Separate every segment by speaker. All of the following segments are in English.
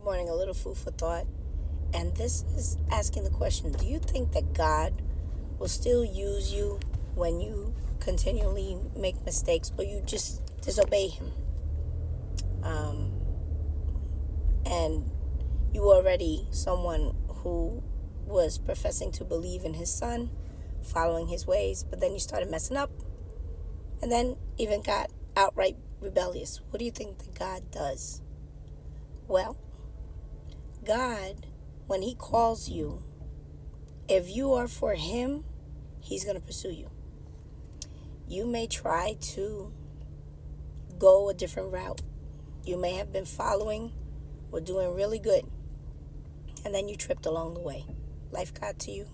Speaker 1: morning, a little food for thought. And this is asking the question, do you think that God will still use you when you continually make mistakes or you just disobey him? And you were already someone who was professing to believe in his son, following his ways, but then you started messing up and then even got outright rebellious. What do you think that God does? Well, God, when he calls you, if you are for him, he's going to pursue you. You may try to go a different route. You may have been following or doing really good, and then you tripped along the way. Life got to you,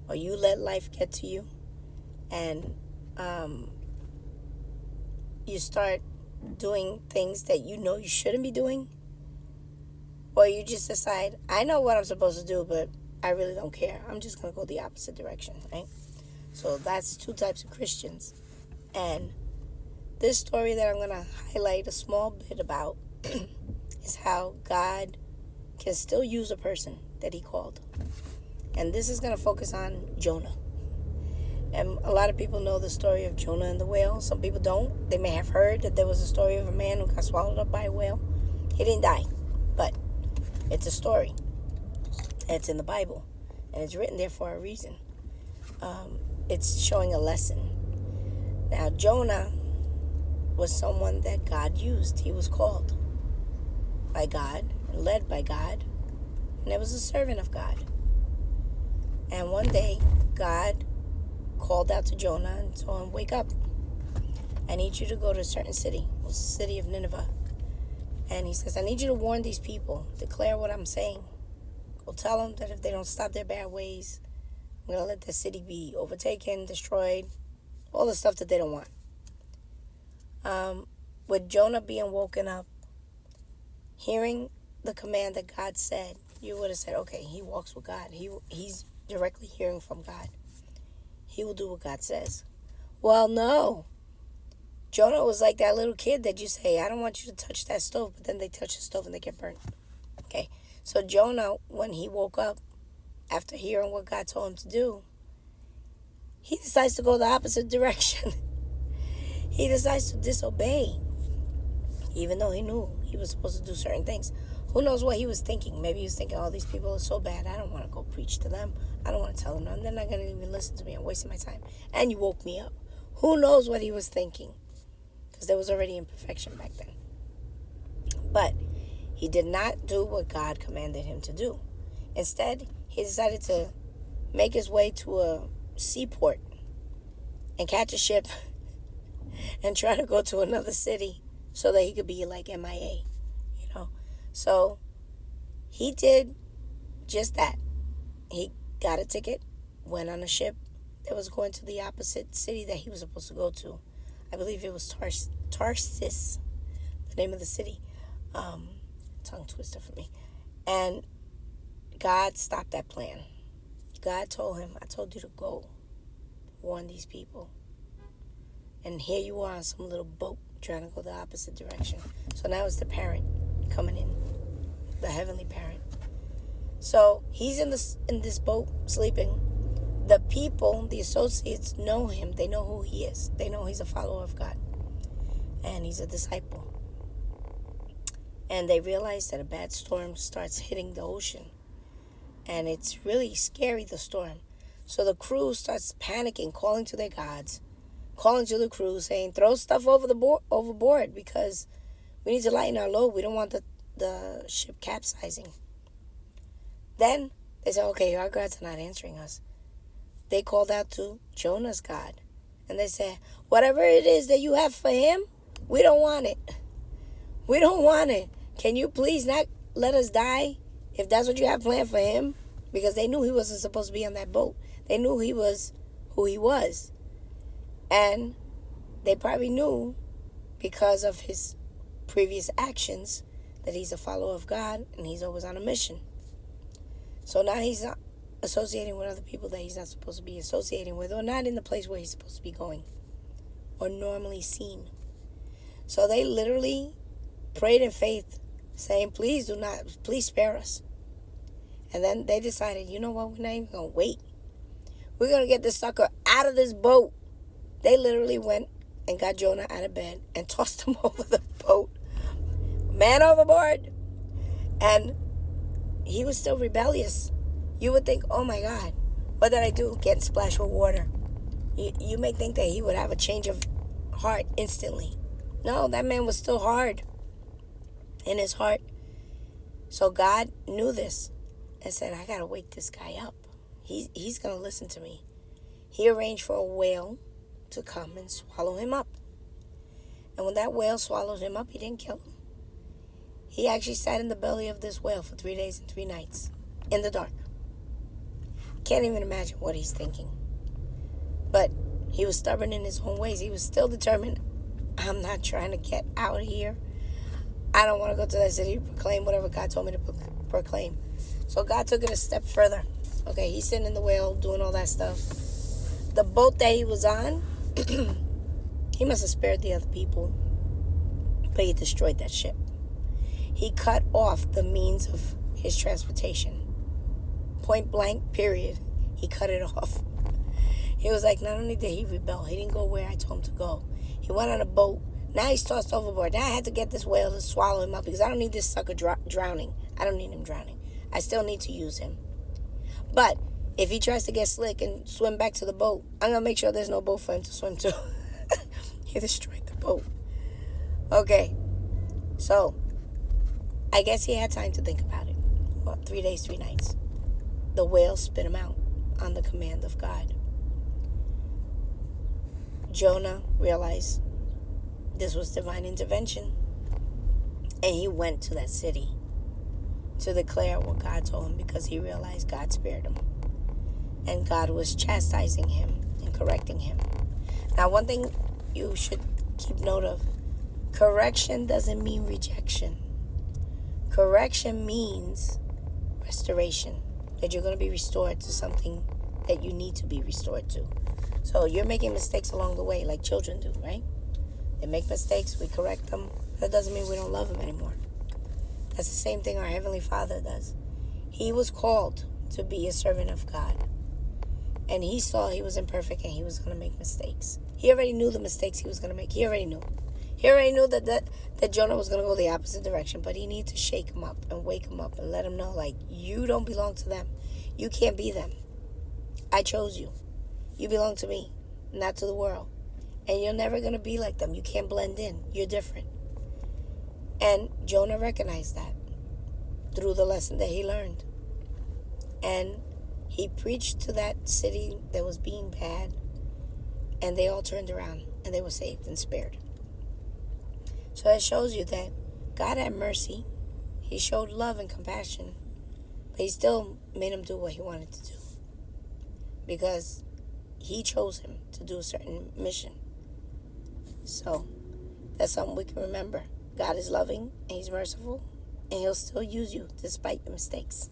Speaker 1: or you let life get to you, and you start doing things that you know you shouldn't be doing, or you just decide, I know what I'm supposed to do, but I really don't care. I'm just going to go the opposite direction, right? So that's two types of Christians. And this story that I'm going to highlight a small bit about is how God can still use a person that he called. And this is going to focus on Jonah. And a lot of people know the story of Jonah and the whale. Some people don't. They may have heard that there was a story of a man who got swallowed up by a whale. He didn't die, but it's a story. And it's in the Bible. And it's written there for a reason. It's showing a lesson. Now, Jonah was someone that God used. He was called by God, led by God, and it was a servant of God. And one day, God called out to Jonah and told him, wake up. I need you to go to a certain city. It was the city of Nineveh. And he says, I need you to warn these people. Declare what I'm saying. Go tell them that if they don't stop their bad ways, I'm going to let the city be overtaken, destroyed, all the stuff that they don't want. With Jonah being woken up, hearing the command that God said, you would have said, okay, he walks with God. He's directly hearing from God. He will do what God says. Well, no. Jonah was like that little kid that you say, I don't want you to touch that stove, but then they touch the stove and they get burnt. Okay, so Jonah, when he woke up, after hearing what God told him to do, he decides to go the opposite direction. He decides to disobey, even though he knew he was supposed to do certain things. Who knows what he was thinking? Maybe he was thinking, oh, these people are so bad. I don't want to go preach to them. I don't want to tell them. They're not going to even listen to me. I'm wasting my time. And you woke me up. Who knows what he was thinking? Because there was already imperfection back then. But he did not do what God commanded him to do. Instead, he decided to make his way to a seaport and catch a ship and try to go to another city so that he could be like MIA, you know. So he did just that. He got a ticket, went on a ship that was going to the opposite city that he was supposed to go to. I believe it was Tarsus, the name of the city. Tongue twister for me. And God stopped that plan. God told him, I told you to go warn these people. And here you are on some little boat trying to go the opposite direction. So now it's the parent coming in, the heavenly parent. So he's in this boat sleeping. The people, the associates, know him. They know who he is. They know he's a follower of God. And he's a disciple. And they realize that a bad storm starts hitting the ocean. And it's really scary, the storm. So the crew starts panicking, calling to their gods, calling to the crew, saying, throw stuff overboard because we need to lighten our load. We don't want the ship capsizing. Then they said, okay, our gods are not answering us. They called out to Jonah's God. And they said, whatever it is that you have for him, we don't want it. We don't want it. Can you please not let us die if that's what you have planned for him? Because they knew he wasn't supposed to be on that boat. They knew he was who he was. And they probably knew, because of his previous actions, that he's a follower of God and he's always on a mission. So now he's not associating with other people that he's not supposed to be associating with, or not in the place where he's supposed to be going or normally seen. So they literally prayed in faith saying, please spare us. And then they decided, you know what, we're not even going to wait. We're going to get this sucker out of this boat. They literally went and got Jonah out of bed and tossed him over the boat. Man overboard. And he was still rebellious. You would think, oh my God, what did I do? Getting splashed with water. You may think that he would have a change of heart instantly. No, that man was still hard in his heart. So God knew this and said, I got to wake this guy up. He's going to listen to me. He arranged for a whale to come and swallow him up. And when that whale swallowed him up, he didn't kill him. He actually sat in the belly of this whale for 3 days and 3 nights in the dark. Can't even imagine what he's thinking. But he was stubborn in his own ways. He was still determined, I'm not trying to get out of here. I don't want to go to that city to proclaim whatever God told me to proclaim. So God took it a step further. Okay, he's sitting in the whale doing all that stuff. The boat that he was on, he must have spared the other people, but he destroyed that ship. He cut off the means of his transportation. Point blank, period. He cut it off. He was like, not only did he rebel, he didn't go where I told him to go. He went on a boat. Now he's tossed overboard. Now I had to get this whale to swallow him up because I don't need this sucker drowning. I don't need him drowning. I still need to use him. But if he tries to get slick and swim back to the boat, I'm going to make sure there's no boat for him to swim to. He destroyed the boat. Okay. So, I guess he had time to think about it. Well, 3 days, 3 nights. The whale spit him out on the command of God. Jonah realized this was divine intervention. And he went to that city to declare what God told him because he realized God spared him. And God was chastising him and correcting him. Now, one thing you should keep note of, correction doesn't mean rejection. Correction means restoration, that you're going to be restored to something that you need to be restored to. So you're making mistakes along the way like children do, right? They make mistakes, we correct them. That doesn't mean we don't love them anymore. That's the same thing our Heavenly Father does. He was called to be a servant of God. And he saw he was imperfect and he was going to make mistakes. He already knew the mistakes he was going to make. He already knew. He already knew that Jonah was going to go the opposite direction. But he needed to shake him up and wake him up and let him know, like, you don't belong to them. You can't be them. I chose you. You belong to me, not to the world. And you're never going to be like them. You can't blend in. You're different. And Jonah recognized that through the lesson that he learned. And he preached to that city that was being bad. And they all turned around and they were saved and spared. So that shows you that God had mercy. He showed love and compassion. But he still made him do what he wanted to do. Because he chose him to do a certain mission. So that's something we can remember. God is loving and he's merciful. And he'll still use you despite the mistakes.